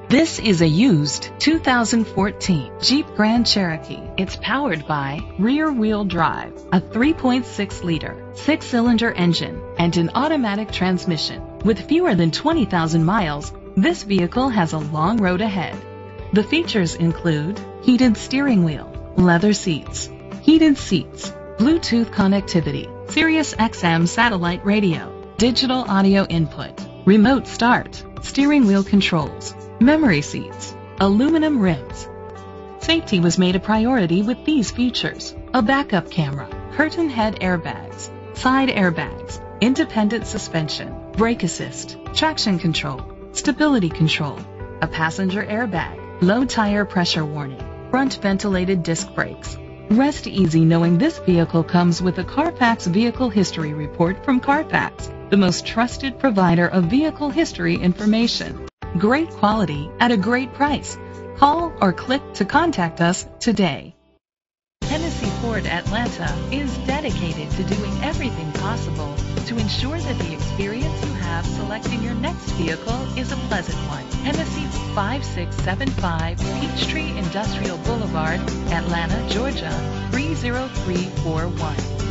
This is a used 2014 Jeep Grand Cherokee. It's powered by rear-wheel drive, a 3.6-liter, 6-cylinder engine, and an automatic transmission. With fewer than 20,000 miles, this vehicle has a long road ahead. The features include heated steering wheel, leather seats, heated seats, Bluetooth connectivity, Sirius XM satellite radio, digital audio input, remote start, steering wheel controls, memory seats, aluminum rims. Safety was made a priority with these features: a backup camera, curtain head airbags, side airbags, independent suspension, brake assist, traction control, stability control, a passenger airbag, low tire pressure warning, front ventilated disc brakes. Rest easy knowing this vehicle comes with a Carfax Vehicle History Report from Carfax, the most trusted provider of vehicle history information. Great quality at a great price. Call or click to contact us today. Hennessy Ford Atlanta is dedicated to doing everything possible to ensure that the experience you have selecting your next vehicle is a pleasant one. Hennessy 5675 Peachtree Industrial Boulevard, Atlanta, Georgia 30341.